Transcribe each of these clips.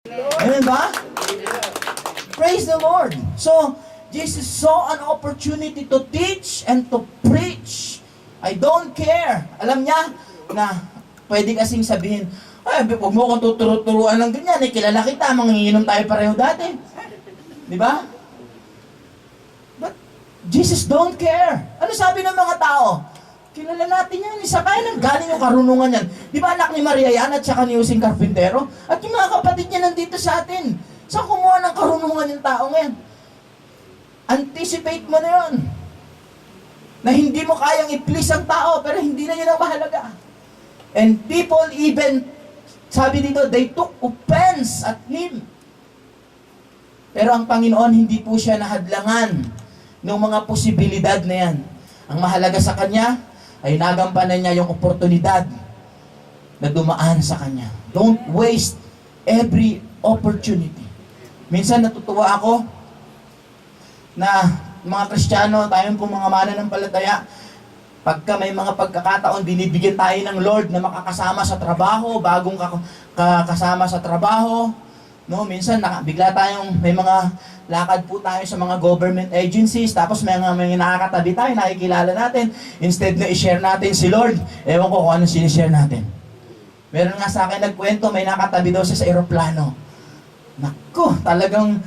Amen ba? Praise the Lord. So, Jesus saw an opportunity to teach and to preach. I don't care. Alam niya na pwede kasing sabihin, ay, huwag mo akong tuturuan ng ganyan. Eh, kilala kita, manginginom tayo pareho dati. Di ba? But Jesus don't care. Ano sabi ng mga tao? Kilala natin yan. Isa kaya nang galing yung karunungan yan. Di ba anak ni Maria yan at saka ni Joseng Carpintero? At yung mga kapatid niya nandito sa atin. Saan kumuha ng karunungan yung tao ngayon? Anticipate mo na yun. Na hindi mo kayang i-please ang tao, pero hindi na yun ang mahalaga. And people even, sabi dito, they took offense at him. Pero ang Panginoon, hindi po siya nahadlangan ng mga posibilidad na yan. Ang mahalaga sa kanya, ay nagampanan niya yung oportunidad na dumaan sa kanya. Don't waste every opportunity. Minsan natutuwa ako na mga Kristiyano, tayong pong mga mananampalataya, pagka may mga pagkakataon, binibigyan tayo ng Lord na makakasama sa trabaho, bagong kasama sa trabaho. No, minsan bigla tayong may mga lakad po tayo sa mga government agencies, tapos may nakakatabi tayo, nakikilala natin. Instead na i-share natin si Lord, ewan ko kung anong sinishare natin. Meron nga sa akin nagkwento, may nakatabi daw siya sa eroplano. Naku, talagang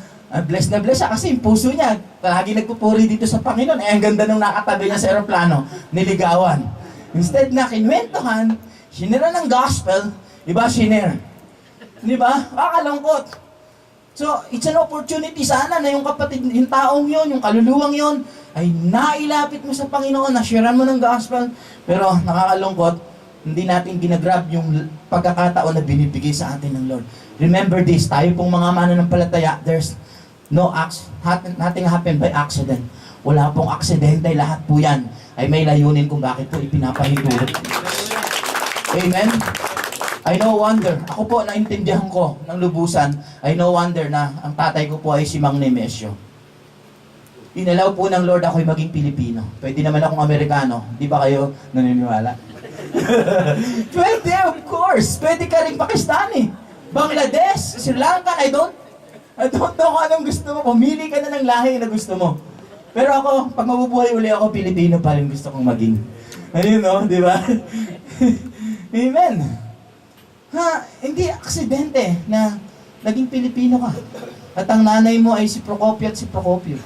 blessed na blessed siya kasi yung puso niya, lagi nagpupuri dito sa Panginoon. Ang ganda nung nakatabi niya sa eroplano, niligawan. Instead na kinwentohan, sinira ng gospel, iba sinira. Di ba? Kakalungkot. So, it's an opportunity sana na yung kapatid, yung taong yon, yung kaluluwang yon, ay nailapit mo sa Panginoon, nasharean mo ng gospel, pero nakakalungkot, hindi natin ginagrab yung pagkakataon na binibigay sa atin ng Lord. Remember this, tayo pong mga mananampalataya, there's nothing happened by accident. Wala pong aksidente, lahat po yan ay may layunin kung bakit po ipinapahintulot. Amen? I no wonder, ako po naintindihan ko ng lubusan, I no wonder na ang tatay ko po ay si Mang Nemesio. Inalaw po ng Lord ako'y maging Pilipino. Pwede naman akong Amerikano. Di ba kayo naniniwala? Pwede, of course. Pwede ka rin Pakistani. Bangladesh, Sri Lanka, I don't know kung anong gusto mo. Pumili ka na ng lahi na gusto mo. Pero ako, pag mabubuhay uli ako, Pilipino pa rin gusto kong maging. Ayun, no? Di ba? Amen. Hindi aksidente na naging Pilipino ka. At ang nanay mo ay si Procopio at si Procopio,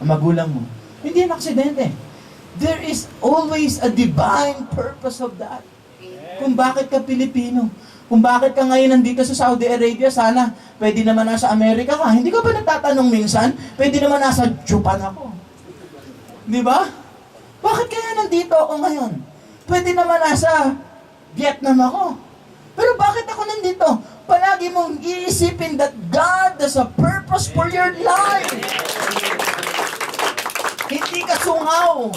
ang magulang mo. Hindi yan aksidente. There is always a divine purpose of that. Kung bakit ka Pilipino. Kung bakit ka ngayon nandito sa Saudi Arabia, sana pwede naman nasa Amerika ka. Hindi ka ba nagtatanong minsan, pwede naman nasa Japan ako. Di ba? Bakit kaya nandito ako ngayon? Pwede naman nasa Vietnam ako. Pero bakit ako nandito? Palagi mong iisipin that God has a purpose for your life. Hindi ka sungaw.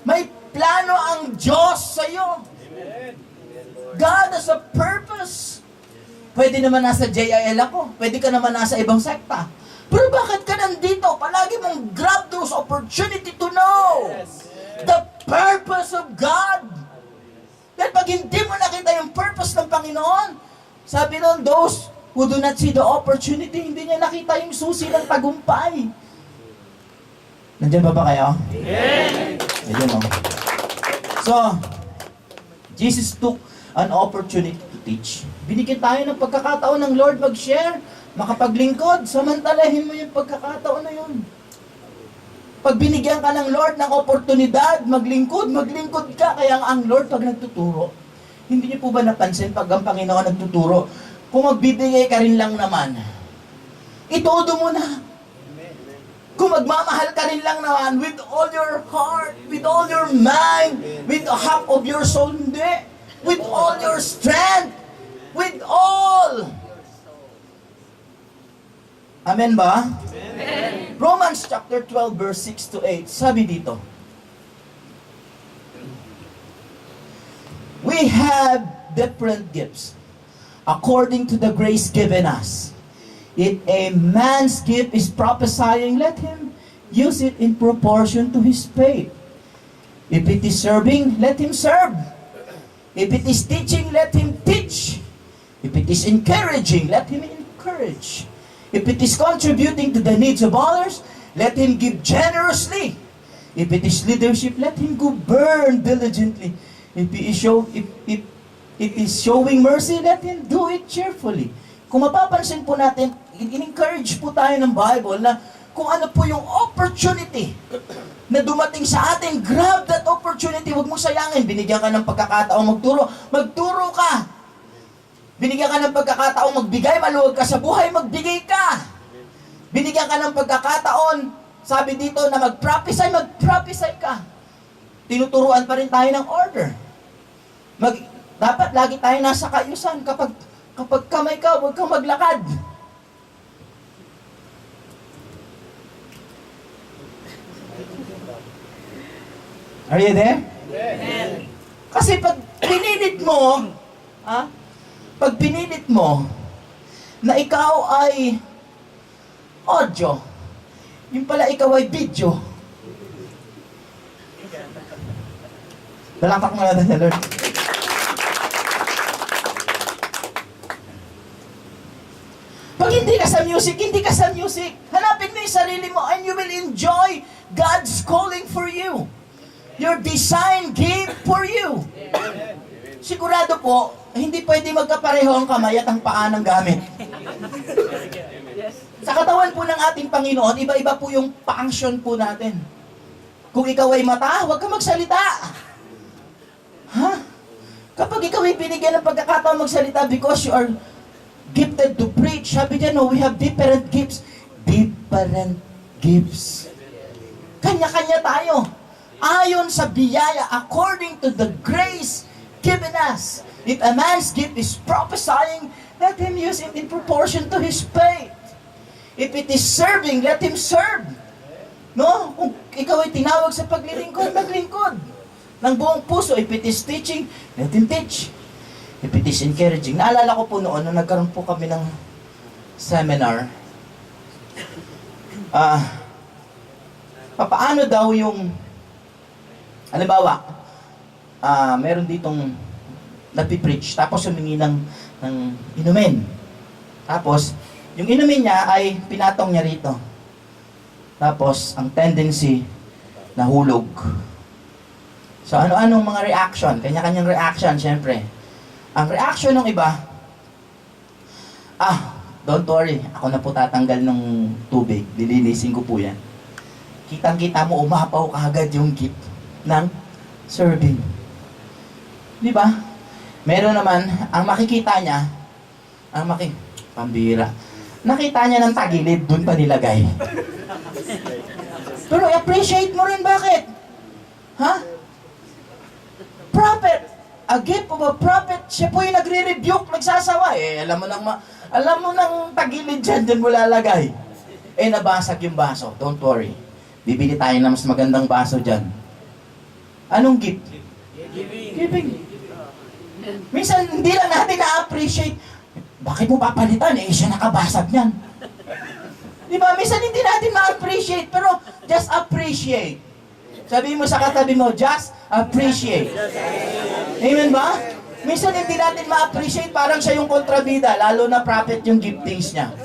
May plano ang Diyos sa iyo. God has a purpose. Pwede naman nasa JIL ako. Pwede ka naman nasa ibang sekta. Pero bakit ka nandito? Palagi mong grab those opportunity to know the purpose of God. Dahil pag hindi mo nakita yung purpose ng Panginoon, sabi nun, those who do not see the opportunity, hindi niya nakita yung susi ng tagumpay. Nandiyan ba kayo? Amen! Ayan o. So, Jesus took an opportunity to teach. Binigyan tayo ng pagkakataon ng Lord mag-share, makapaglingkod, samantalahin mo yung pagkakataon na yun. Pag binigyan ka ng Lord ng oportunidad, maglingkod ka. Kaya ang Lord pag nagtuturo, hindi niyo po ba napansin pag ang Panginoon nagtuturo, kung magbibigay ka rin lang naman, itodo mo na. Kung magmamahal ka rin lang naman, with all your heart, with all your mind, with half of your soul, hindi. With all your strength, with all. Amen ba? Amen. Romans chapter 12 verse 6 to 8, sabi dito, we have different gifts according to the grace given us. If a man's gift is prophesying, let him use it in proportion to his faith. If it is serving, let him serve. If it is teaching, let him teach. If it is encouraging, let him encourage. courage. If it is contributing to the needs of others, let him give generously. If it is leadership, let him go burn diligently. If it is showing mercy, let him do it cheerfully. Kung mapapansin po natin, in-encourage po tayo ng Bible na kung ano po yung opportunity na dumating sa atin, grab that opportunity. Huwag mong sayangin. Binigyan ka ng pagkakataong magturo, magturo ka. Binigyan ka ng pagkakataong magbigay, maluwag ka sa buhay, magbigay ka. Binigyan ka ng pagkakataon, sabi dito na mag-prophesy ka. Tinuturuan pa rin tayo ng order. Dapat lagi tayo nasa kaayusan. Kapag kamay ka, huwag kang maglakad. Are you there? Amen. Kasi pag pinilit mo na ikaw ay audio, yung pala ikaw ay video. Palakpak mo natin sa Lord. Pag hindi ka sa music, hanapin mo yung sarili mo and you will enjoy God's calling for you. Your design gave for you. Sigurado po, hindi pwede magkapareho ang kamay at ang paa ng gamit. Sa katawan po ng ating Panginoon, iba-iba po yung function po natin. Kung ikaw ay mata, huwag ka magsalita. Ha? Kapag ikaw ay binigyan ng pagkakataon magsalita because you are gifted to preach, sabi dyan, no, we have different gifts. Different gifts. Kanya-kanya tayo. Ayon sa biyaya, according to the grace given us. If a man's gift is prophesying, let him use it in proportion to his faith. If it is serving, let him serve. No? Kung ikaw ay tinawag sa paglilingkod, maglingkod. Ng buong puso. If it is teaching, let him teach. If it is encouraging. Naalala ko po noon, nung nagkaroon po kami ng seminar, papaano daw yung, halimbawa, meron ditong napipreach, tapos humingi ng inumin. Tapos, yung inumin niya ay pinatong niya rito. Tapos, ang tendency, nahulog. So, ano-anong mga reaction? Kanya-kanyang reaction, syempre. Ang reaction ng iba, don't worry, ako na po tatanggal ng tubig. Dilinisin ko po yan. Kitang-kita mo, umapaw kaagad yung gift ng serving. Di ba? Meron naman, ang makikita niya, pambira. Nakita niya ng tagilid, dun pa nilagay. Pero appreciate mo rin, bakit? Ha? Prophet, a gift of a prophet, siya po yung nagre-rebuke, nagsasawa. Alam mo nang tagilid dyan mo lalagay. Nabasag yung baso. Don't worry. Bibili tayo ng mas magandang baso dyan. Anong gift? Giving. Minsan, hindi lang natin na-appreciate. Bakit mo papalitan? Siya nakabasag niyan. Di ba? Minsan hindi natin ma-appreciate, pero just appreciate. Sabi mo sa katabi mo, just appreciate. Amen ba? Minsan hindi natin ma-appreciate, parang siya yung kontrabida, lalo na prophet yung giftings niya.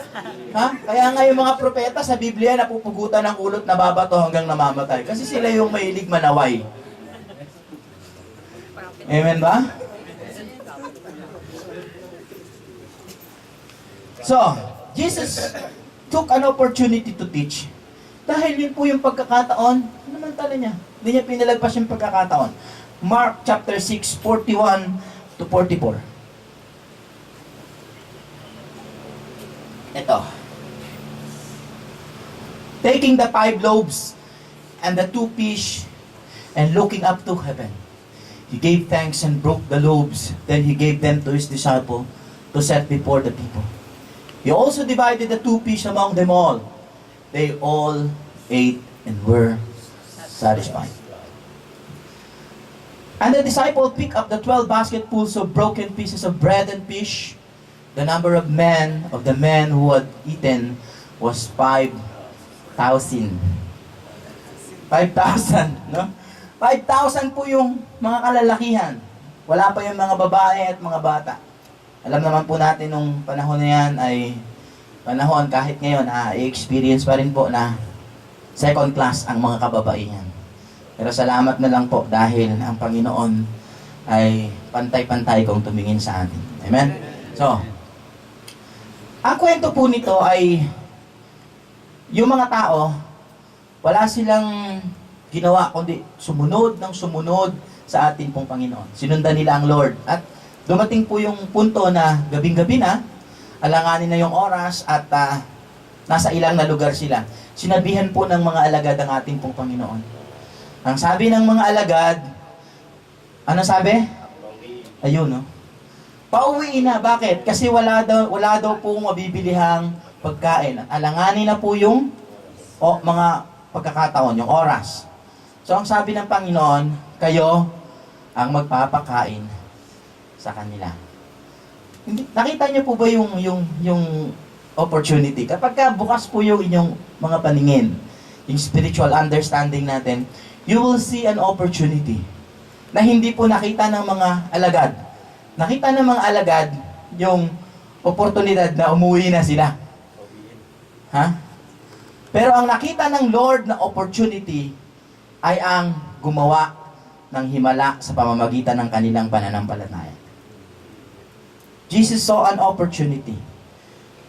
Ha? Kaya nga yung mga propeta sa Biblia, napupugutan ng ulot na babato hanggang namamatay. Kasi sila yung mahilig manaway. Amen ba? So, Jesus took an opportunity to teach. Dahil yun po yung pagkakataon, namantala niya. Hindi niya pinalagpas yung pagkakataon. Mark chapter 6, 41 to 44. Ito. Taking the 5 loaves and the 2 fish and looking up to heaven, he gave thanks and broke the loaves. Then he gave them to his disciple to set before the people. He also divided the 2 fish among them all. They all ate and were satisfied. And the disciple picked up the 12 basketfuls of broken pieces of bread and fish. The number of the men who had eaten was 5,000. 5,000, no? 5,000 po yung mga kalalakihan. Wala pa yung mga babae at mga bata. Alam naman po natin nung panahon na yan ay panahon, kahit ngayon, i-experience pa rin po na second class ang mga kababaihan. Pero salamat na lang po dahil ang Panginoon ay pantay-pantay kung tumingin sa atin. Amen? So, ang kwento po nito ay yung mga tao, wala silang ginawa kundi sumunod ng sumunod sa ating pong Panginoon. Sinundan nila ang Lord. At dumating po yung punto na gabing-gabi na, alanganin na yung oras at nasa ilang na lugar sila. Sinabihan po ng mga alagad ang ating pong Panginoon. Ang sabi ng mga alagad, ano sabi? Ayun, no? Pauwi na. Bakit? Kasi wala daw po mabibilihang pagkain. Alanganin na po yung mga pagkakataon, yung oras. So, ang sabi ng Panginoon, kayo ang magpapakain sa kanila. Nakita niyo po ba yung opportunity? Kapag bukas po yung inyong mga paningin, yung spiritual understanding natin, you will see an opportunity na hindi po nakita ng mga alagad. Nakita ng mga alagad yung oportunidad na umuwi na sila. Ha? Pero ang nakita ng Lord na opportunity ay ang gumawa ng himala sa pamamagitan ng kanilang pananampalataya. Jesus saw an opportunity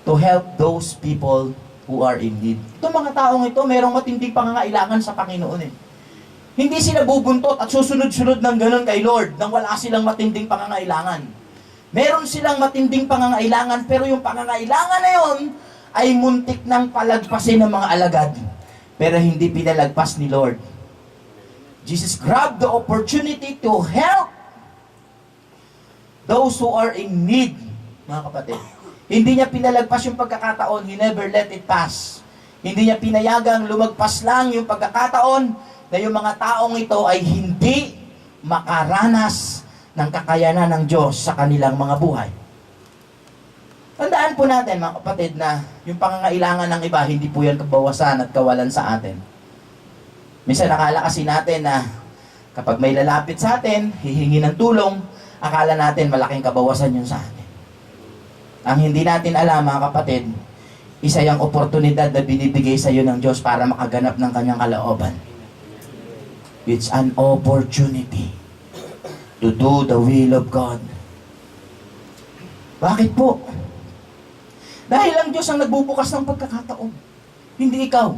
to help those people who are in need. Itong mga taong ito, mayroong matinding pangangailangan sa Panginoon eh. Hindi sila bubuntot at susunod-sunod ng ganun kay Lord nang wala silang matinding pangangailangan. Meron silang matinding pangangailangan, pero yung pangangailangan na yun ay muntik ng palagpasin ng mga alagad. Pero hindi pinalagpas ni Lord. Jesus grabbed the opportunity to help those who are in need, mga kapatid. Hindi niya pinalagpas yung pagkakataon. He never let it pass. Hindi niya pinayagang lumagpas lang yung pagkakataon na yung mga taong ito ay hindi makaranas ng kakayanan ng Diyos sa kanilang mga buhay. Tandaan po natin, mga kapatid, na yung pangangailangan ng iba, hindi po yan kabawasan at kawalan sa atin. Minsan nakala kasi natin na kapag may lalapit sa atin, hihingi ng tulong, akala natin malaking kabawasan yun sa atin. Ang hindi natin alam, mga kapatid, isa yung oportunidad na binibigay sa iyo ng Diyos para makaganap ng kanyang kalooban. It's an opportunity to do the will of God. Bakit po? Dahil ang Diyos ang nagbubukas ng pagkakataon. Hindi ikaw.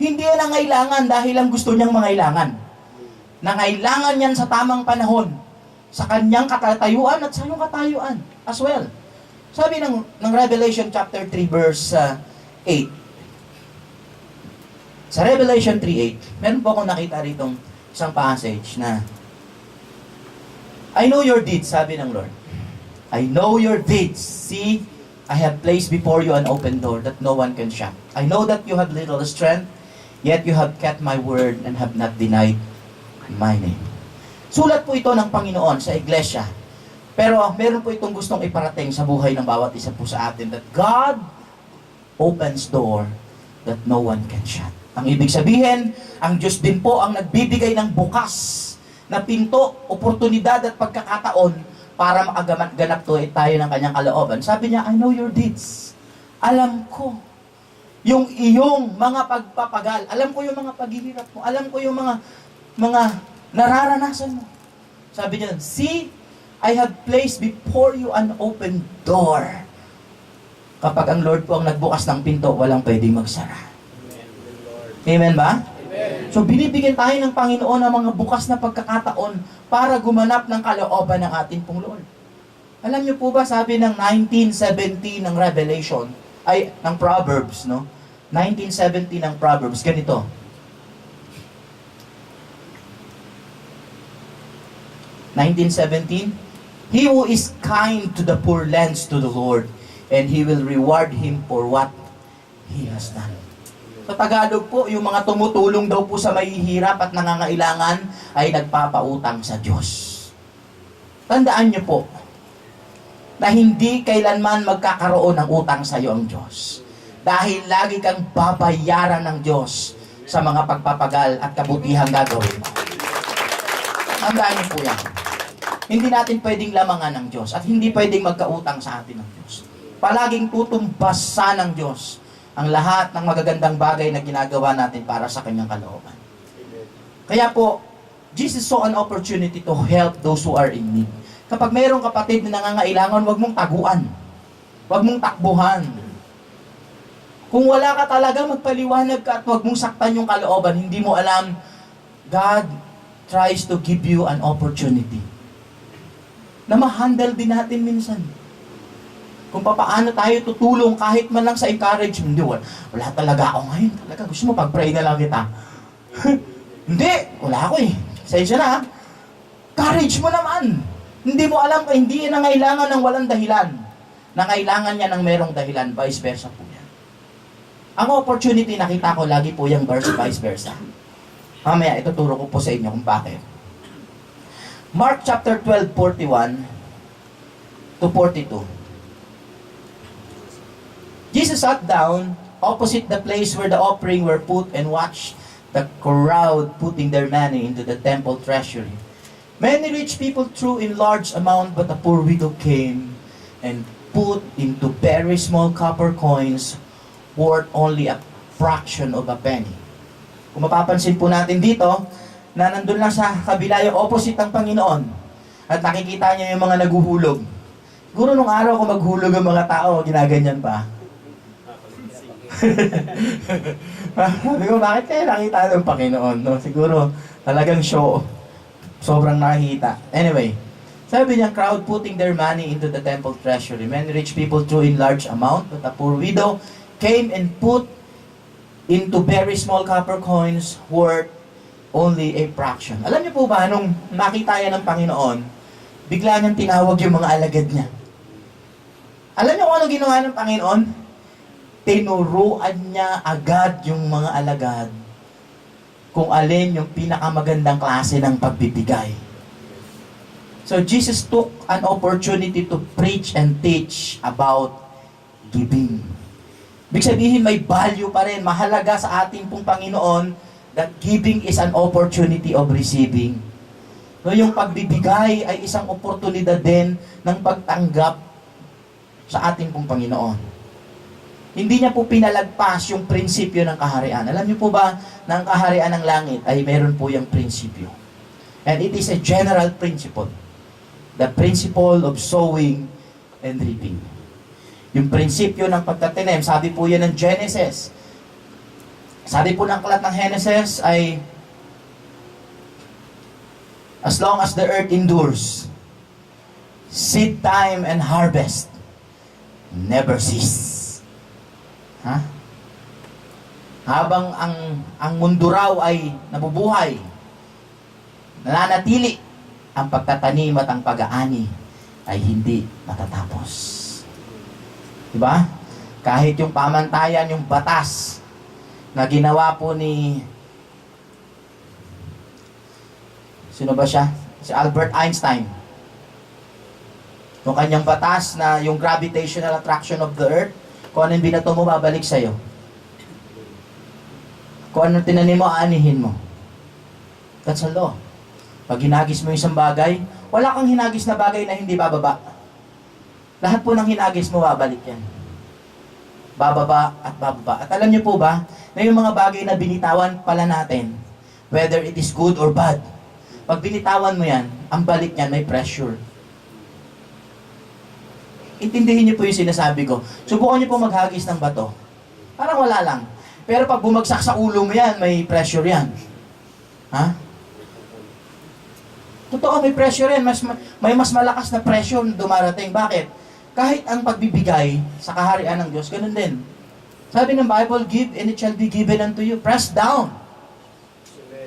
Hindi yan ang kailangan dahil ang gusto niyang mangailangan. Nangailangan yan sa tamang panahon, sa kanyang katatayuan at sa iyong katayuan as well. Sabi ng Revelation chapter 3 verse 8. Sa Revelation 3:8, meron po akong nakita ritong isang passage na I know your deeds, sabi ng Lord. I know your deeds. See, I have placed before you an open door that no one can shut. I know that you have little strength, yet you have kept my word and have not denied my name. Sulat po ito ng Panginoon sa iglesia. Pero meron po itong gustong iparating sa buhay ng bawat isa po sa atin, that God opens door that no one can shut. Ang ibig sabihin, ang Diyos din po ang nagbibigay ng bukas na pinto, oportunidad at pagkakataon para makaganap tayo ng kanyang kalooban. Sabi niya, I know your deeds. Alam ko yung iyong mga pagpapagal. Alam ko yung mga paghihirap mo. Alam ko yung mga nararanasan mo. Sabi niya, see, I have placed before you an open door. Kapag ang Lord po ang nagbukas ng pinto, walang pwedeng magsara. Amen ba? Amen. So binibigyan tayo ng Panginoon ng mga bukas na pagkakataon para gumanap ng kalooban ng ating pong Lord. Alam niyo po ba, sabi ng 1970 ng Revelation, ay, ng Proverbs, no? 1970 ng Proverbs, ganito. He who is kind to the poor lends to the Lord, and He will reward him for what he has done. Sa Tagalog po, yung mga tumutulong daw po sa mahihirap at nangangailangan ay nagpapautang sa Diyos. Tandaan niyo po, na hindi kailanman magkakaroon ng utang sa iyo ang Diyos. Dahil lagi kang babayaran ng Diyos sa mga pagpapagal at kabutihang gagawin mo. Tandaan niyo po yan. Hindi natin pwedeng lamangan ng Diyos at hindi pwedeng magkautang sa atin ng Diyos. palaging tutumbasan ng Diyos ang lahat ng magagandang bagay na ginagawa natin para sa Kanyang kalooban. Kaya po, Jesus saw an opportunity to help those who are in need. Kapag mayroong kapatid na nangangailangan, huwag mong taguan. Huwag mong takbuhan. Kung wala ka talaga, magpaliwanag ka at huwag mong saktan yung kalooban. Hindi mo alam, God tries to give you an opportunity na ma-handle din natin minsan. Kung paano tayo tutulong kahit man lang sa encouragement. Hindi, wala talaga ako ngayon. Talaga, gusto mo pag-pray na lang kita. Hindi, wala ako eh. Sensya na. Courage mo naman. Hindi mo alam, hindi yan nangailangan ng walang dahilan. Nangailangan niya ng merong dahilan, vice versa po yan. Ang opportunity, nakita ko lagi po yung verse vice versa. Mamaya, ituturo ko po sa inyo kung bakit. Mark chapter 12, 41 to 42. Jesus sat down opposite the place where the offering were put and watched the crowd putting their money into the temple treasury. Many rich people threw in large amount, but a poor widow came and put into very small copper coins worth only a fraction of a penny. Kung mapapansin po natin dito, na nandun lang sa kabila yung opposite ng Panginoon at nakikita niya yung mga naguhulog. Siguro nung araw kung maghulog ang mga tao, ginaganyan pa. Sabi ko, bakit kaya nakita ng Panginoon? No? Siguro talagang show. Sobrang nakita. Anyway, sabi niya, crowd putting their money into the temple treasury. Many rich people threw in large amount, but a poor widow came and put into very small copper coins worth only a fraction. Alam niyo po ba, nung nakita yan ng Panginoon, bigla niyang tinawag yung mga alagad niya. Alam niyo kung ano ginawa ng Panginoon? Tinuruan niya agad yung mga alagad kung alin yung pinakamagandang klase ng pagbibigay. So Jesus took an opportunity to preach and teach about giving. Ibig sabihin, may value pa rin, mahalaga sa ating pong Panginoon that giving is an opportunity of receiving. So yung pagbibigay ay isang oportunidad din ng pagtanggap sa ating pong Panginoon. Hindi niya po pinalagpas yung prinsipyo ng kaharian. Alam niyo po ba na ang kaharian ng langit ay meron po yung prinsipyo. And it is a general principle. The principle of sowing and reaping. Yung prinsipyo ng pagtatanim, sabi po yan ng Genesis. Sabi po ng aklat ng Genesis ay, as long as the earth endures, seed time and harvest never cease. Ha? Habang ang mundo raw ay nabubuhay, nananatili, ang pagtatanim at ang pag-aani ay hindi matatapos. Diba? Kahit yung pamantayan, yung batas na ginawa po ni, sino ba siya? Si Albert Einstein. Yung kanyang batas na yung gravitational attraction of the earth, kung anong binato mo, babalik sa'yo. Kung anong tinanim mo, aanihin mo. That's a law. Pag hinagis mo yung isang bagay, wala kang hinagis na bagay na hindi bababa. Lahat po ng hinagis mo, babalik yan. Bababa at bababa. At alam niyo po ba, na yung mga bagay na binitawan pala natin, whether it is good or bad, pag binitawan mo yan, ang balik niyan may pressure. Intindihin niyo po yung sinasabi ko. Subukan niyo po maghagis ng bato. Parang wala lang. Pero pag bumagsak sa ulo mo yan, may pressure yan. Ha? Totoo, may pressure yan. May mas malakas na pressure na dumarating. Bakit? Kahit ang pagbibigay sa kaharian ng Diyos, ganun din. Sabi ng Bible, give and it shall be given unto you. Press down.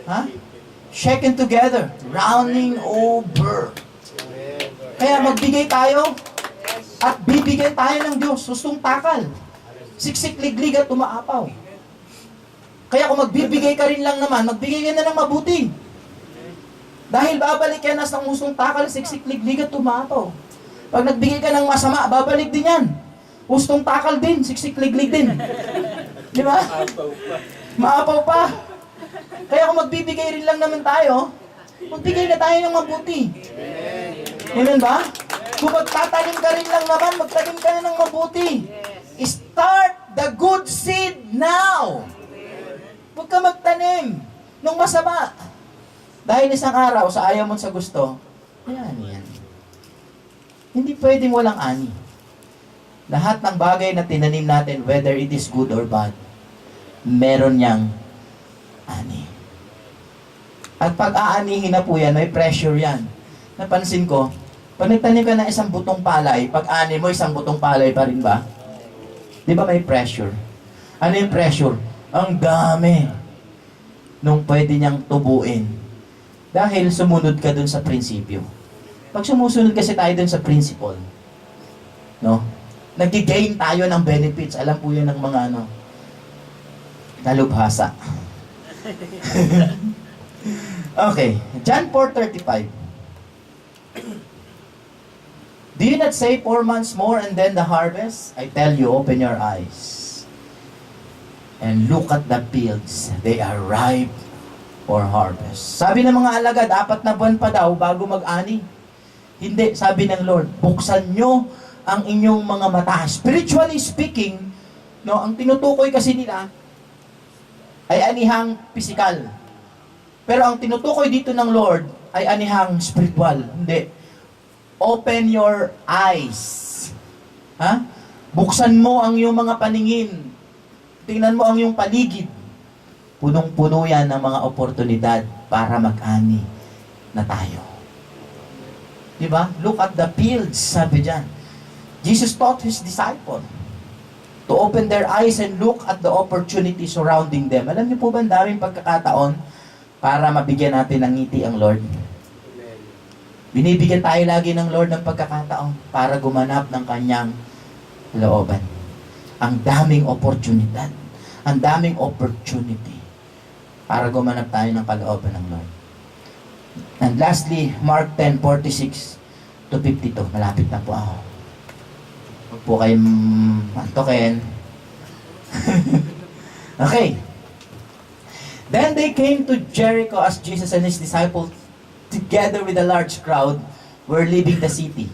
Ha? Shaken together. Rounding over. Kaya magbigay tayo at bibigyan tayo ng Diyos. Sustong takal. Siksik liglig at umaapaw. Kaya kung magbibigay ka rin lang naman, magbigay ka na ng mabuti. Dahil babalik yan as ng hustong takal, siksik liglig at umaapaw. Pag nagbigay ka ng masama, babalik din yan. Hustong takal din, siksik liglig din. Di ba? Maapaw pa. Kaya kung magbibigay rin lang naman tayo, magbigay na tayo ng mabuti. Amen ba? Kung magtatanim ka rin lang naman, magtanim ka na ng mabuti. Start the good seed now. Huwag ka magtanim ng masama. Dahil isang araw, sa ayaw mo sa gusto, ayan, yan. Hindi pwedeng walang ani. Lahat ng bagay na tinanim natin, whether it is good or bad, meron niyang ani. At pag aanihin na po yan, may pressure yan. Napansin ko, pag nagtanim ka ng isang butong palay, pag ani mo, isang butong palay pa rin ba? Di ba may pressure? Ano yung pressure? Ang dami nung pwede niyang tubuin. Dahil sumunod ka dun sa prinsipyo. Pag sumusunod kasi tayo dun sa principle, no? Nag-gain tayo ng benefits. Alam po yun ng mga dalubhasa. Okay, John 4:35. Do you not say 4 months more and then the harvest? I tell you, open your eyes and look at the fields. They are ripe for harvest. Sabi ng mga alagad, 4 na buwan pa daw bago mag-ani. Hindi, sabi ng Lord, buksan nyo ang inyong mga mata. Spiritually speaking, no, ang tinutukoy kasi nila ay anihang physical. Pero ang tinutukoy dito ng Lord ay anihang spiritual. Hindi. Open your eyes. Ha? Buksan mo ang iyong mga paningin. Tingnan mo ang iyong paligid. Punong-puno yan ng mga oportunidad para mag-ani na tayo. Diba? Look at the fields, sabi dyan. Jesus taught His disciples to open their eyes and look at the opportunity surrounding them. Alam niyo po ba, ang daming pagkakataon para mabigyan natin ng ngiti ang Lord? Binibigyan tayo lagi ng Lord ng pagkakataon para gumanap ng Kanyang looban. Ang daming oportunidad. Ang daming opportunity para gumanap tayo ng kalooban ng Lord. And lastly, Mark 10:46 to 52. Malapit na po ako. Huwag po kayong antokin. Okay. Then they came to Jericho as Jesus and His disciples, together with a large crowd, were leaving the city.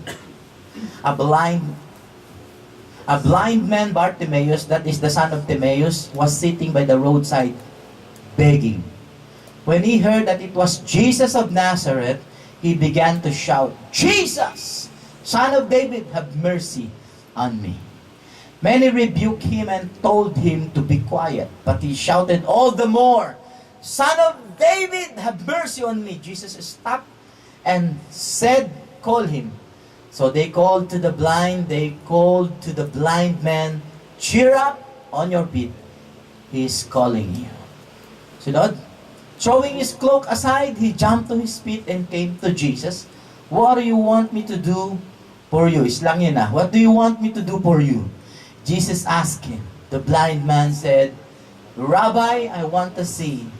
A blind man, Bartimaeus, that is the son of Timaeus, was sitting by the roadside, begging. When he heard that it was Jesus of Nazareth, he began to shout, "Jesus, Son of David, have mercy on me." Many rebuked him and told him to be quiet, but he shouted all the more, "Son of David, have mercy on me." Jesus stopped and said, "Call him." So they called to the blind man, "Cheer up, on your feet. He is calling you." Sunod, throwing his cloak aside, he jumped to his feet and came to Jesus. "What do you want me to do for you?" Islang yun na. "What do you want me to do for you?" Jesus asked him. The blind man said, "Rabbi, I want to see."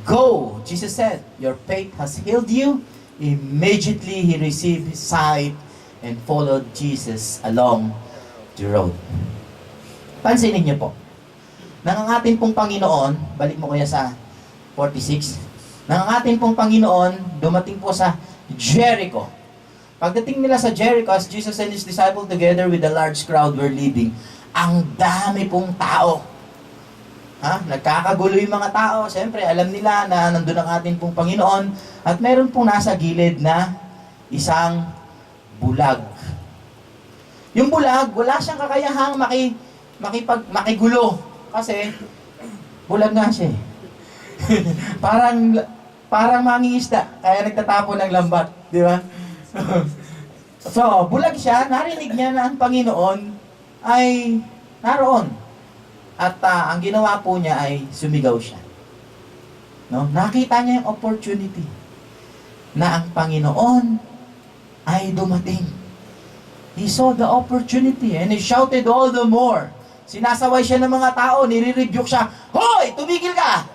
"Go," Jesus said, "your faith has healed you." Immediately he received his sight and followed Jesus along the road. Pansinin niyo po, nang ang ating pong Panginoon, balik mo kaya sa 46, nang ang ating pong Panginoon dumating po sa Jericho. Pagdating nila sa Jericho, as Jesus and His disciples together with a large crowd were leaving, ang dami pong tao. Nagkakagulo yung mga tao. Siyempre, alam nila na nandun ang ating pong Panginoon at meron pong nasa gilid na isang bulag. Yung bulag, wala siyang kakayahang makigulo kasi bulag nga siya. parang mangingisda, kaya nagtatapon ng lambat, di ba? So, bulag siya, narinig niya na ang Panginoon ay naroon. At ang ginawa po niya ay sumigaw siya. No? Nakita niya yung opportunity na ang Panginoon ay dumating. He saw the opportunity and he shouted all the more. Sinasaway siya ng mga tao, nire-rebuke siya, "Hoy, tumigil ka!"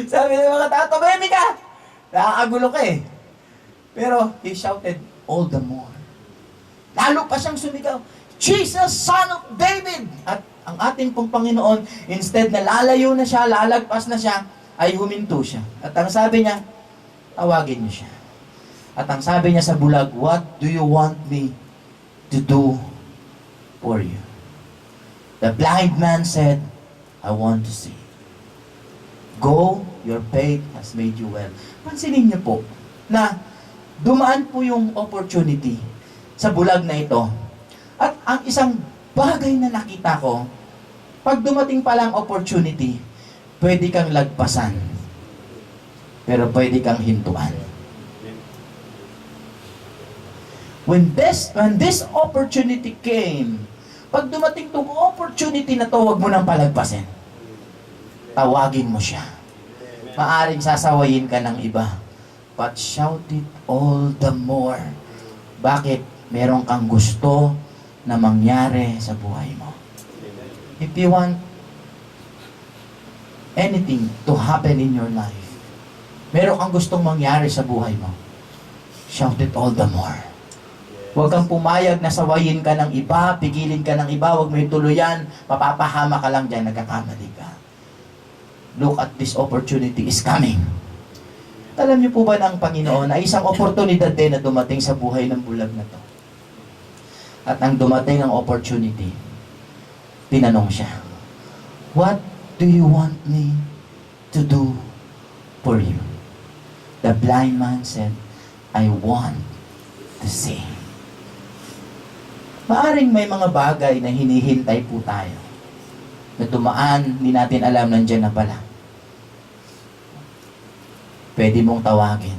Sabi ng mga tao, "Tumimik ka! Nakakagulo ka eh." Pero he shouted all the more. Lalo pa siyang sumigaw, "Jesus, Son of David!" At ang ating pong Panginoon, instead na lalayo na siya, lalagpas na siya, ay huminto siya. At ang sabi niya, Tawagin niyo siya. At ang sabi niya sa bulag, what do you want me to do for you? The blind man said, I want to see. Go, your faith has made you well. Pansinin niyo po na dumaan po yung opportunity sa bulag na ito. At ang isang bagay na nakita ko, pag dumating pa lang opportunity, pwede kang lagpasan. Pero pwede kang hintuan. When this opportunity came, pag dumating tong opportunity na to, huwag mo nang palagpasin. Tawagin mo siya. Maaring sasawayin ka ng iba. But shout it all the more. Bakit? Meron kang gusto na mangyari sa buhay mo. If you want anything to happen in your life, meron kang gustong mangyari sa buhay mo, shout it all the more. Huwag kang pumayag na sawayin ka ng iba, pigilin ka ng iba, huwag mo ituluyan, mapapahama ka lang dyan, nagkakamali ka. Look at this opportunity is coming. Alam niyo po ba ng Panginoon na isang oportunidad din na dumating sa buhay ng bulag na to? At nang dumating ang opportunity, tinanong siya, what do you want me to do for you? The blind man said, I want to see. Maaring may mga bagay na hinihintay po tayo. Na dumaan, hindi natin alam nandyan na pala. Pwede mong tawagin.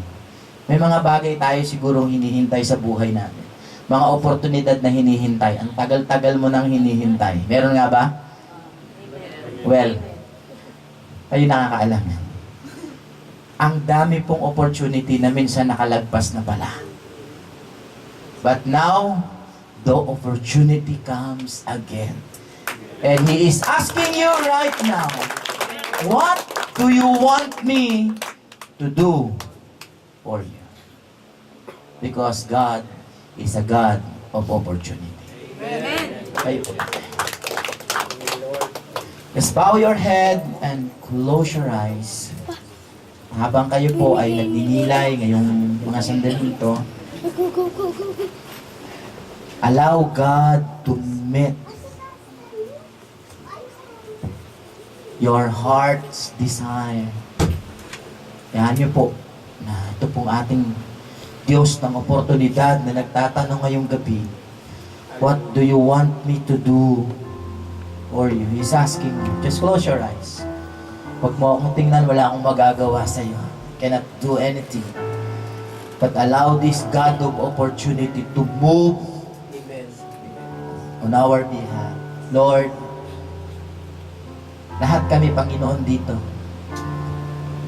May mga bagay tayo sigurong hinihintay sa buhay natin. Mga oportunidad na hinihintay. Ang tagal-tagal mo nang hinihintay. Meron nga ba? Well, kayo nakakaalam yan. Ang dami pong opportunity na minsan nakalagpas na pala. But now, the opportunity comes again. And He is asking you right now, what do you want me to do for you? Because God is a God of opportunity. Amen. Kayo. Just bow your head and close your eyes. Habang kayo po ay nagninilay ngayong mga sandali ito, allow God to meet your heart's desire. Yan niyo po na ito pong ating Diyos ng oportunidad na nagtatanong ngayong gabi, what do you want me to do for you? He's asking you. Just close your eyes. Huwag mo akong tingnan, wala akong magagawa sa iyo. Cannot do anything. But allow this God of opportunity to move on our behalf. Lord, lahat kami, Panginoon, dito.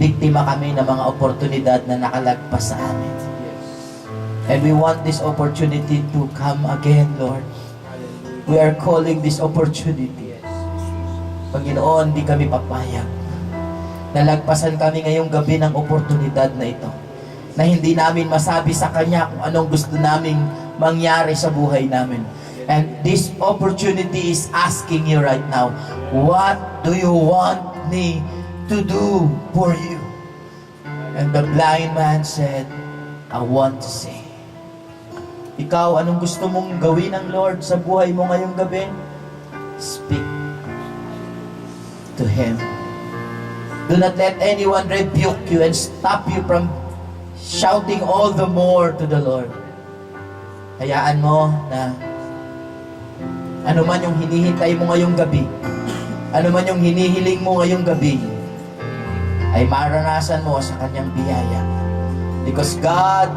Biktima kami ng mga oportunidad na nakalagpas sa amin. And we want this opportunity to come again, Lord. We are calling this opportunity. Panginoon, di kami papayag. Nalagpasan kami ngayong gabi ng oportunidad na ito. Na hindi namin masabi sa Kanya kung anong gusto naming mangyari sa buhay namin. And this opportunity is asking you right now, what do you want me to do for you? And the blind man said, I want to see. Ikaw, anong gusto mong gawin ng Lord sa buhay mo ngayong gabi? Speak to Him. Do not let anyone rebuke you and stop you from shouting all the more to the Lord. Hayaan mo na ano man yung hinihintay mo ngayong gabi, ano man yung hinihiling mo ngayong gabi, ay maranasan mo sa Kanyang biyaya. Because God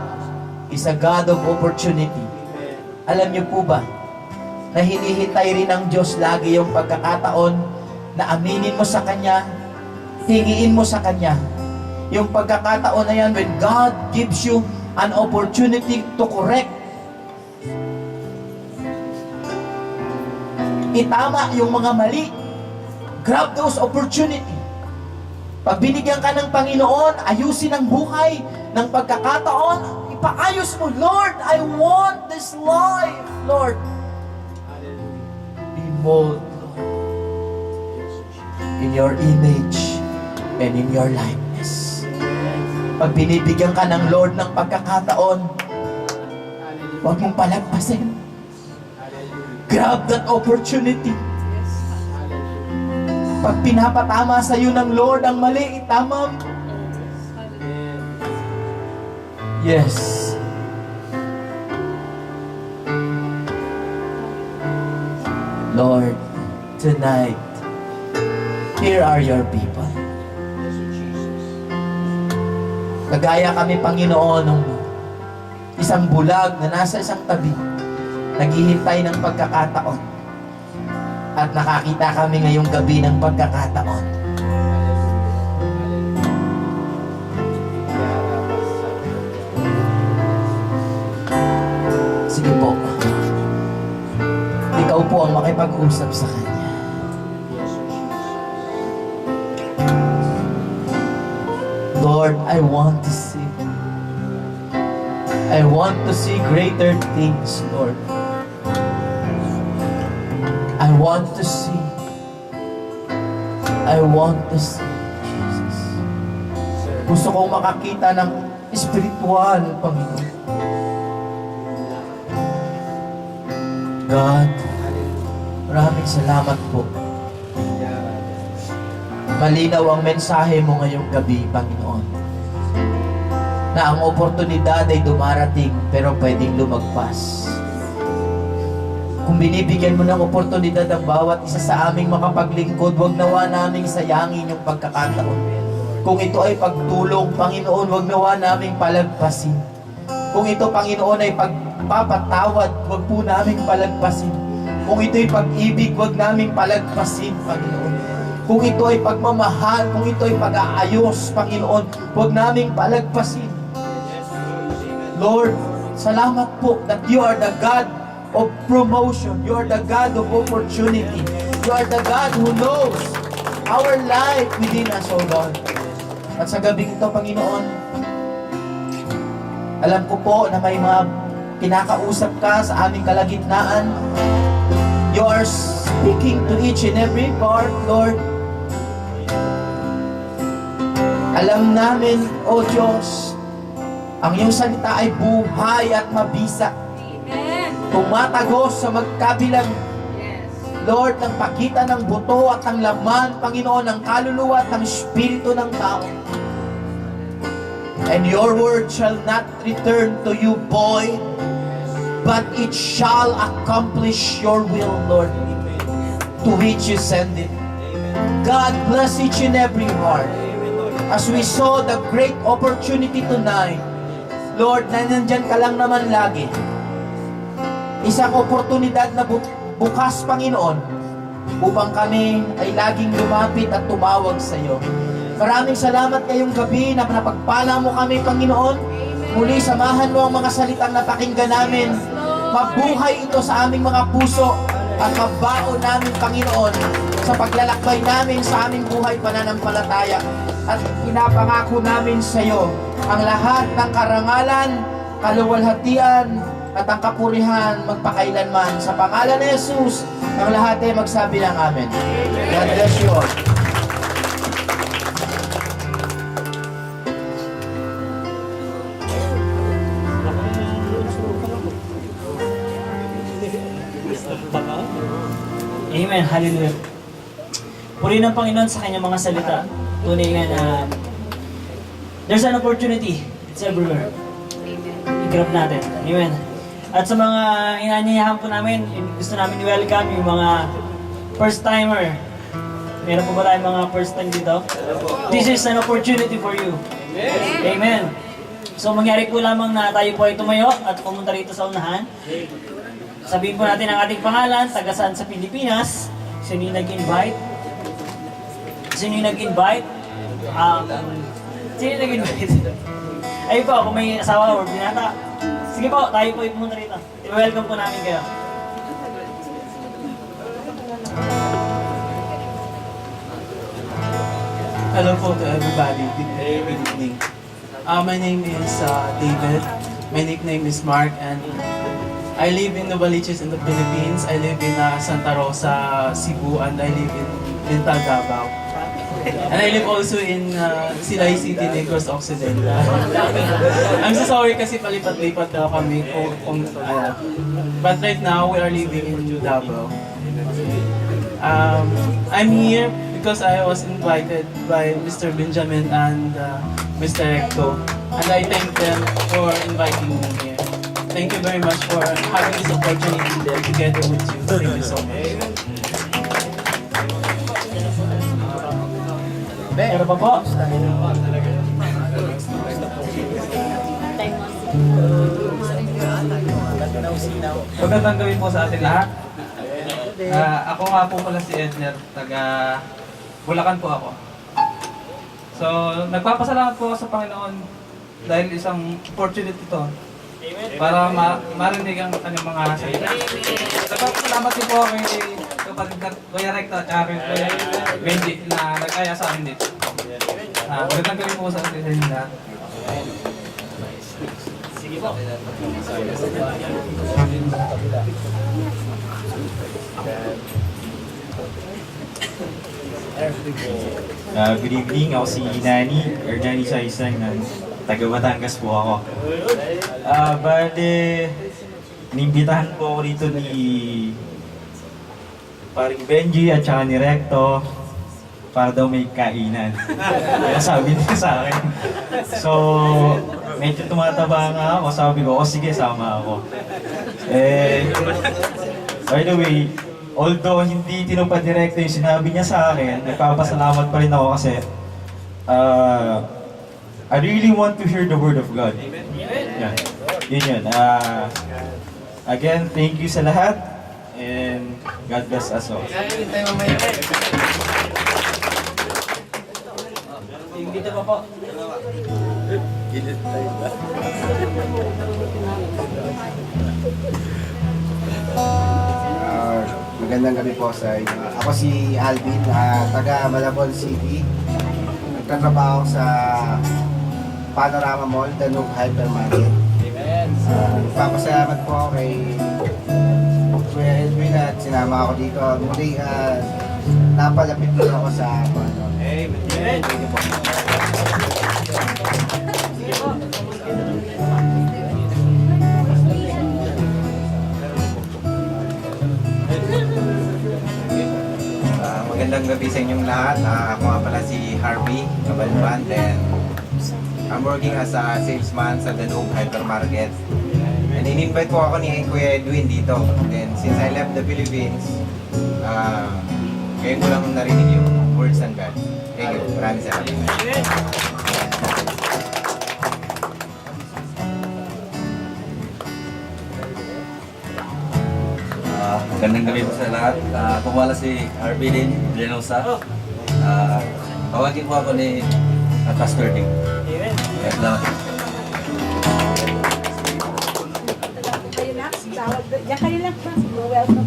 is a God of opportunity. Alam niyo po ba, na hinihintay rin ng Diyos lagi yung pagkakataon na aminin mo sa Kanya, hingiin mo sa Kanya. Yung pagkakataon na yan, when God gives you an opportunity to correct, itama yung mga mali, grab those opportunity. Pag binigyan ka ng Panginoon, ayusin ang buhay ng pagkakataon, ipaayos mo, Lord, I want this life, Lord. Be molded, Lord, in your image and in your likeness. Pag binibigyan ka ng Lord ng pagkakataon, huwag mong palagpasin. Grab that opportunity. Pag pinapatama sa iyo ng Lord ang mali, itama mo. Yes. Lord, tonight, here are your people. Kagaya kami, Panginoon, ng isang bulag na nasa isang tabi, naghihintay ng pagkakataon. At nakakita kami ngayong gabi ng pagkakataon. Sige po. Ikaw po ang makipag-usap sa Kanya. Lord, I want to see. I want to see greater things, Lord. I want to see. I want to see, Jesus. Gusto kong makakita ng espiritual, Panginoon. God, maraming salamat po. Malinaw ang mensahe mo ngayong gabi, Panginoon. Na ang oportunidad ay dumarating pero pwedeng lumagpas. Kung binibigyan mo ng oportunidad ang bawat isa sa aming makapaglingkod, huwag nawa naming sayangin yung pagkakataon. Kung ito ay pagtulong, Panginoon, huwag nawa naming palagpasin. Kung ito, Panginoon, ay pagpapatawad, huwag po naming palagpasin. Kung ito ay pag-ibig, huwag naming palagpasin, Panginoon. Kung ito ay pagmamahal, kung ito ay pag-aayos, Panginoon, huwag naming palagpasin. Lord, salamat po that you are the God of promotion. You are the God of opportunity. You are the God who knows our life within us, O Lord. At sa gabing ito, Panginoon, alam ko po na may mga kinakausap ka sa aming kalagitnaan. You are speaking to each and every part, Lord. Alam namin, O Diyos, ang iyong salita ay buhay at mabisa. Amen. Tumatagos sa magkabilang, Yes. Lord, ng pagitan ng buto at ng laman, Panginoon, ng kaluluwa at ng espiritu ng tao. And your word shall not return to you void, but it shall accomplish your will, Lord, to which you send it. God bless each and every heart. As we saw the great opportunity tonight, Lord, na nandyan ka lang naman lagi. Isang oportunidad na bukas, Panginoon, upang kami ay laging lumapit at tumawag sa iyo. Maraming salamat ngayong gabi na napagpala mo kami, Panginoon. Muli, samahan mo ang mga salitang napakinggan namin. Mabuhay ito sa aming mga puso at mabaon namin, Panginoon, sa paglalakbay namin sa aming buhay pananampalataya. At pinapangako namin sa iyo ang lahat ng karangalan, kaluwalhatian, at ang kapurihan magpakailanman. Sa pangalan ni Jesus, ang lahat ay magsabi ng amen. God bless you all. Amen. Hallelujah. Puri ng Panginoon sa kanyang mga salita. Tunay nga na there's an opportunity. It's everywhere. I-grab natin. Amen. At sa mga inanyayahan po namin, gusto namin i-welcome yung mga first-timer. Meron po ba tayong mga first-time dito? This is an opportunity for you. Amen. So mangyari po lamang na tayo po ay tumayo at pumunta rito sa unahan. Sabihin po natin ang ating pangalan, taga saan sa Pilipinas, sino yung nag-invite? Sino yung nag-invite? Sino yung nag-invite? Ayun po, kung may asawa or binata. Sige po, tayo po pumunta rito. I-welcome po namin kayo. Hello po to everybody. Good evening. My name is David. My nickname is Mark, and I live in Novaliches in the Philippines. I live in Santa Rosa, Cebu, and I live in Mintal, Davao. And I live also in Silay City, Negros Occidental. I'm so sorry kasi palipat-lipat daw kami but right now, we are living in Davao. I'm here because I was invited by Mr. Benjamin and Mr. Recto. And I thank them for inviting me here. Thank you very much for having this opportunity there together with you. Thank you so much. Meron pa po? Magandang gawin po sa atin lahat. Ako nga po pala si Edner, taga Bulacan po ako. So, nagpapasalamat po ako sa Panginoon dahil isang opportunity to para marinig ang kanyang mga salita. Nagpapasalamat din po kay kapatid na Kuya Recto at kay Kuya Benji na nagkaya sa amin dito. Magandang gawin po sa atin lahat. Sige po. Good evening, ako si Nani, or Nani Saisang ng taga Batangas po ako. Bale, inimbitahan po ako dito ni paring Benji at saka ni Recto para daw may kainan. Kaya sabi niya sa akin. So, medyo tumataba nga ako. Sabi ko, sige, sama ako. By the way, although hindi tinupad direkto yung sinabi niya sa akin, nagpapasalamat pa rin ako kasi I really want to hear the word of God. Yan. Yun yun. Again, thank you sa lahat and God bless us all. Dito pa po. Magandang gabi po sa inyo. Ako si Alvin, taga Malabon City. Nagtatrabaho sa Panorama Mall, Danube Hypermarket. Nagpapasalamat po ako kay Kuya Edwin at sinama ako dito. Muli, napalapit din ako sa Panginoon. Amen. Thank you po. Sige po. Magandang gabi sa inyong lahat. Ako nga pala si Harvey Cabalban. Then, I'm working as a salesman sa Danube Hypermarket. And in-invite po ako ni Kuya Edwin dito. Then, since I left the Philippines, ngayon ko lang narinig yung words ng God. Thank you. Maraming salamat. Magandang gabi po sa lahat. Ako pala si Harvey din, Lenosa. Tawagin po ako ni Pastor Dick. Amen. Kaya salamat. Diyan kayo lang pa. Welcome.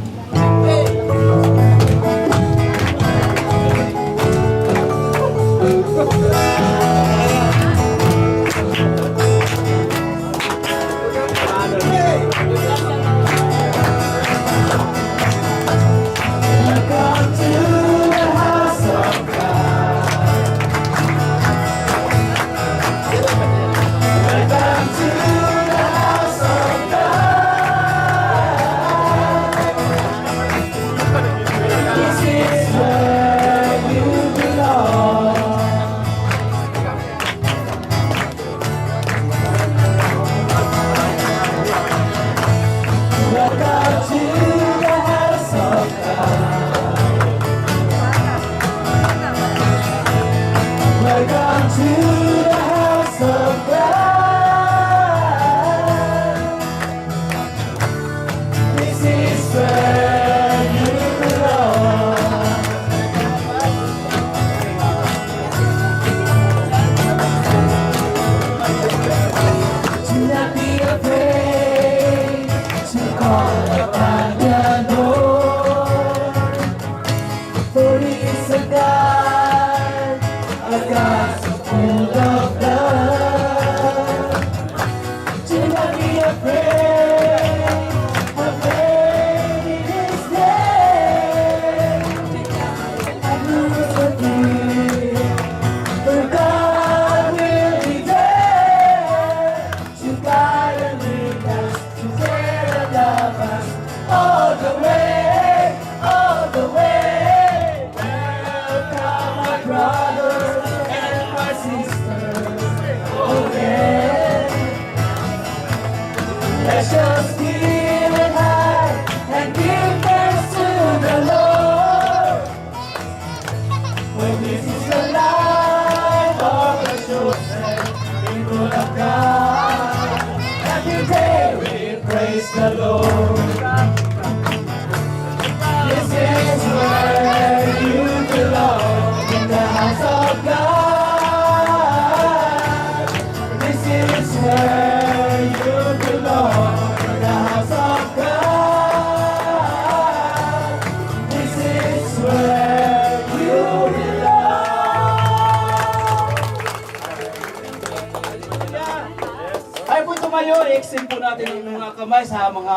natin ang mga kamay sa mga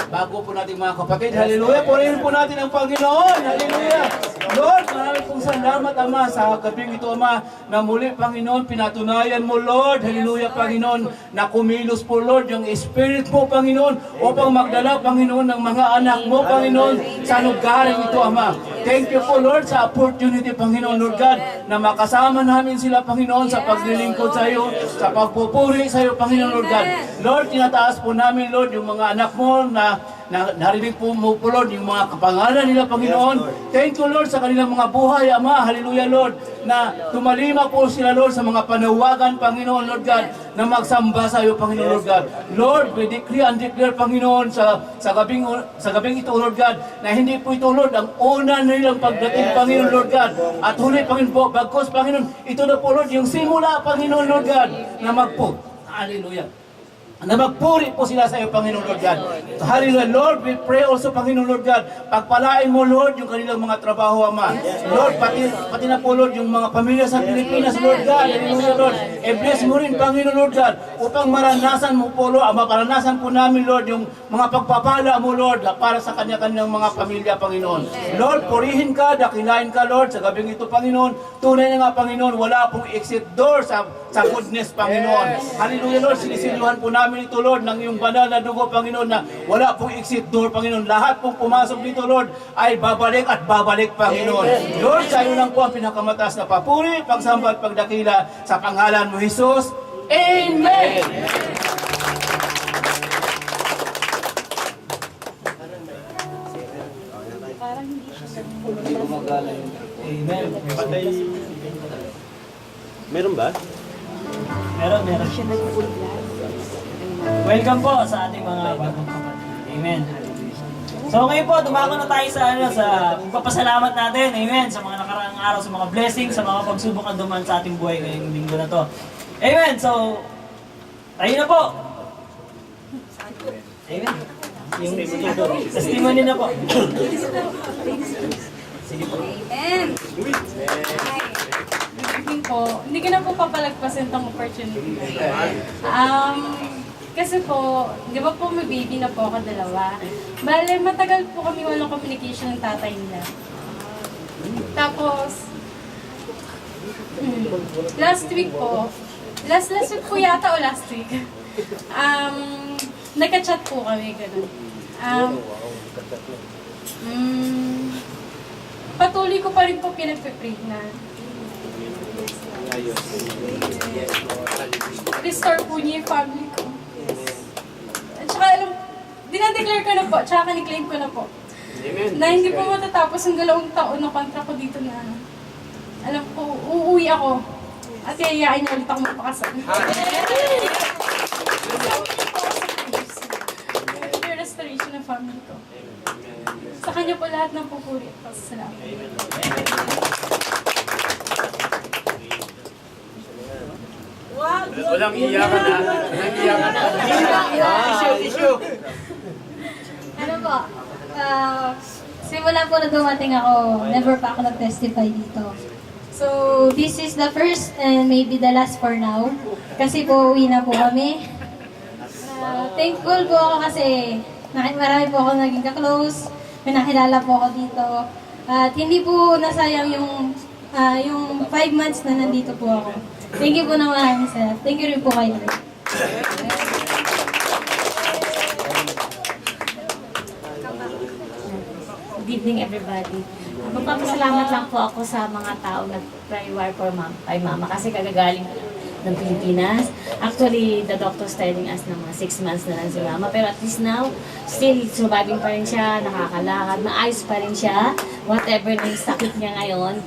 bago po nating mga kapatid. Hallelujah. Purihin po natin ang Panginoon. Hallelujah. Lord, maraming pong salamat, Ama, sa gabing ito, Ama, na muli, Panginoon, pinatunayan mo, Lord. Hallelujah, Panginoon, na kumilos po, Lord, yung Spirit mo, Panginoon, upang magdala, Panginoon, ng mga anak mo, Panginoon, sa lugaring ito, Ama. Thank you po, Lord, sa opportunity, Panginoon, Lord God, na makasama namin sila, Panginoon, sa paglilingkod sa iyo, sa pagpupuri sa iyo, Panginoon, Lord God. Lord, tinataas po namin, Lord, yung mga anak mo na narinig po mo po, Lord, yung mga kapangalan nila, Panginoon. Thank you, Lord, sa kanilang mga buhay, Ama. Hallelujah, Lord, na tumalima po sila, Lord, sa mga panawagan, Panginoon, Lord God, na magsamba sa iyo, Panginoon, Lord God. Lord, we decree and declare, Panginoon, sa gabing ito, Lord God, na hindi po ito, Lord, ang una nilang pagdating, Panginoon, Lord God. At huli, Panginoon po, bagkos, Panginoon, ito na po, Lord, yung simula, Panginoon, Lord God, na hallelujah, na magpuri po sila sa iyo, Panginoon, Lord God. Hallelujah, Lord, we pray also, Panginoon, Lord God, pagpalain mo, Lord, yung kanilang mga trabaho, Ama. Lord, pati na po, Lord, yung mga pamilya sa Pilipinas, Lord God. Hallelujah, Lord. I-bless mo rin, Panginoon, Lord God, upang maranasan mo po, Lord, maranasan po namin, Lord, yung mga pagpapala mo, Lord, para sa kanya-kanyang mga pamilya, Panginoon. Lord, purihin ka, dakilain ka, Lord, sa gabing ito, Panginoon. Tunay na nga, Panginoon, wala pong exit door sa goodness, Panginoon. Hallelujah, Lord, sinisiluhan po namin ito, Lord, ng iyong banal na dugo, Panginoon, na wala pong exit door, Panginoon. Lahat pong pumasok dito, Lord, ay babalik at babalik, Panginoon. Lord, sa iyo lang po ang pinakamataas na papuri, pagsamba at pagdakila sa pangalan mo, Jesus. Amen! Parang hindi siya Amen. Meron ba? Meron. Welcome po sa ating mga bagong kapatid. Amen. So ngayon po, dumako na tayo sa pagpapasalamat natin. Amen. Sa mga nakaraang araw, sa mga blessings, sa mga pagsubok na duman sa ating buhay ngayong linggo na to. Amen. So, tayo na po. Amen. Yung testimony na po. Sige po. Amen. Hi. Good evening po. Hindi ko na po papalagpasin tong opportunity. Kasi po, di ba po may baby na po ako, 2. Bale, matagal po kami walang communication ng tatay nila. Tapos, last week po yata o last week, nagka-chat po kami, gano'n. Patuloy ko pa rin po pinagpipray na restore po niya yung family ko. At saka dinadeclare ko na po, tsaka ni-claim ko na po. Na hindi po matatapos ang 2 taon na contract ko dito na alam ko, uuwi ako. At yayayain niya ulit ako magpakasal. Yung restoration ng family ko. Sa kanya po lahat ng pupuri at pasasalamat. Walang iyakan na. Walang iyakan na. Tissue. Ano po, simula po na dumating ako, never pa ako nag-testify dito. So, this is the first and maybe the last for now. Kasi po, uwi na po kami. Thankful po ako kasi marami po ako naging ka-close. May nakilala po ako dito. At hindi po nasayang yung 5 months na nandito po ako. Thank you po na maraming sir. Thank you rin po kayo. Good evening, everybody. Magpapasalamat lang po ako sa mga tao nag-pray for mama kasi kagagaling ng Pilipinas. Actually, the doctor's telling us na mga 6 months na lang si mama. Pero at least now, still surviving pa rin siya, nakakalakad, maayos pa rin siya. Whatever na yung sakit niya ngayon.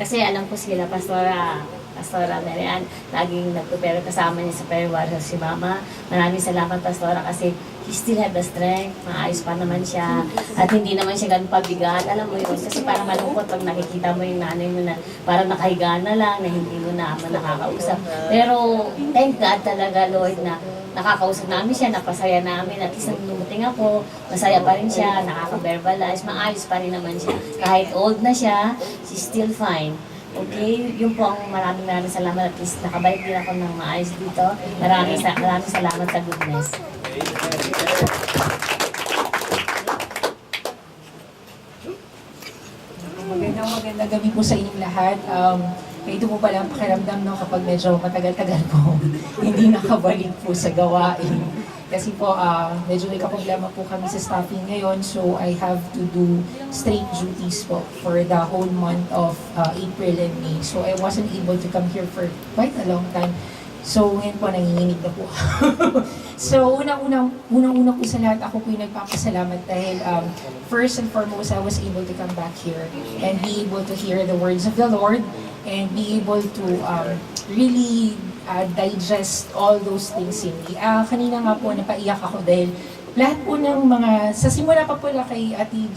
Kasi alam ko sila, Pastora Marian, laging nagpupero kasama niya sa prayer warrior si Mama. Maraming salamat, Pastora, kasi he still have the strength. Maayos pa naman siya. At hindi naman siya ganun pabigat. Alam mo yun, kasi parang malungkot pag nakikita mo yung nanay mo na parang nakahiga na lang, na hindi mo na nakakausap. Pero thank God talaga, Lord, na nakakausap namin siya, napasaya namin. At least nung dumating ako, masaya pa rin siya, nakaka-verbalize, maayos pa rin naman siya. Kahit old na siya, she's still fine. Okay, yun po ang maraming salamat. At least nakabalik din ako ng maayos dito. Maraming salamat sa goodness. Magandang gabi po sa inyong lahat. Ito po pala ang pakiramdam no, kapag medyo matagal-tagal po hindi nakabalik po sa gawain. Kasi po medyo may kaproblema po kami sa staffing ngayon, so I have to do straight duties po for the whole month of April and May. So I wasn't able to come here for quite a long time. So ngayon po nanginginig na po. So unang-una po sa lahat, ako po yung nagpapasalamat dahil first and foremost, I was able to come back here and be able to hear the words of the Lord and be able to really digest all those things in me. Kanina nga po napaiyak ako dahil lahat po ng mga, sa simula pa po na kay Ate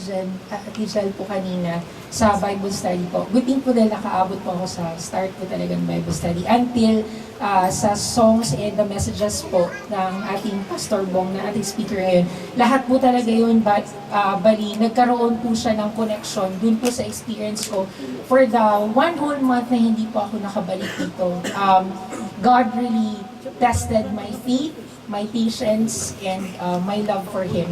Jel po kanina sa Bible study po. Good thing po dahil nakaabot po ako sa start po talaga ng Bible study until sa songs and the messages po ng ating Pastor Bong, na ating speaker ngayon. Lahat po talaga yun, but bali, nagkaroon po siya ng connection dun po sa experience ko for the 1 whole month na hindi po ako nakabalik dito. God really tested my faith, my patience, and my love for Him.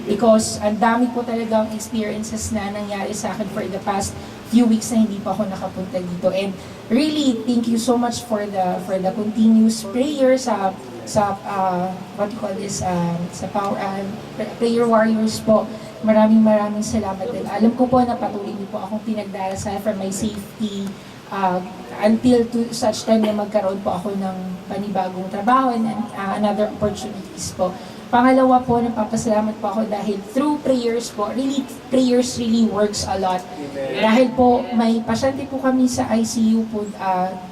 Because ang dami po talagang experiences na nangyari sa akin for the past few weeks na hindi pa ako nakapunta dito. And really, thank you so much for the continuous prayer sa what you call this, sa prayer warriors po. Maraming salamat din. Alam ko po na patuloy niyo po akong pinagdarasal for my safety until to such time na magkaroon po ako ng panibagong trabaho and another opportunities po. Pangalawa po, napapasalamat po ako dahil through prayers po, really, prayers really works a lot. Dahil po, may pasyente po kami sa ICU po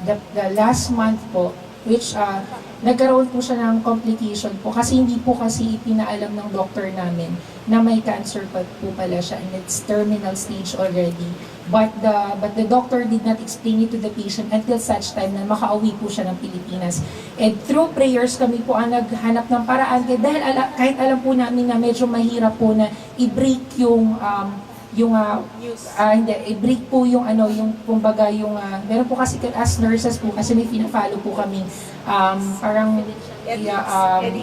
the last month po, which nagkaroon po siya ng complication po kasi hindi po kasi ipinaalam ng doctor namin na may cancer po pala siya and it's terminal stage already. But the doctor did not explain it to the patient until such time na makauwi po siya ng Pilipinas. And through prayers kami po ang naghanap ng paraan dahil kahit alam po namin na medyo mahirap po na i-break i-break po yung kumbaga meron po kasi as nurses po kasi may pina-follow po kami parang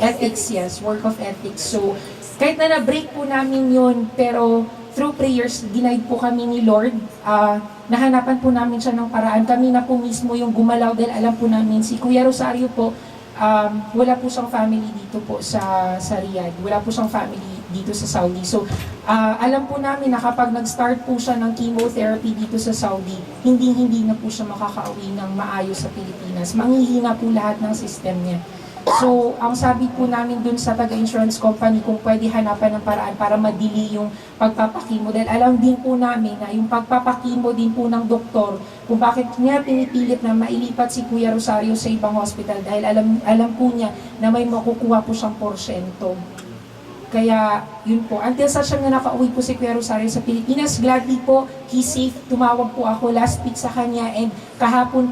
ethics, yes, work of ethics. So kahit na na-break po namin yun, pero through prayers, denied po kami ni Lord. Nahanapan po namin siya ng paraan. Kami na po mismo yung gumalaw dahil alam po namin si Kuya Rosario po, wala po siyang family dito po sa Riyadh. Wala po siyang family dito sa Saudi. So, alam po namin na kapag nag-start po siya ng chemotherapy dito sa Saudi, hindi na po siya makakauwi ng maayos sa Pilipinas. Manghihina po lahat ng system niya. So, ang sabi po namin dun sa taga-insurance company kung pwede hanapan ng paraan para madili yung pagpapakimo. Dahil alam din po namin na yung pagpapakimo din po ng doktor kung bakit niya pinipilit na mailipat si Kuya Rosario sa ibang hospital dahil alam po niya na may makukuha po siyang porsyento. Kaya, yun po. Until sa siya na nakauwi po si Kuya Rosario sa Pilipinas, gladly po, he's safe. Tumawag po ako last week sa kanya and kahapon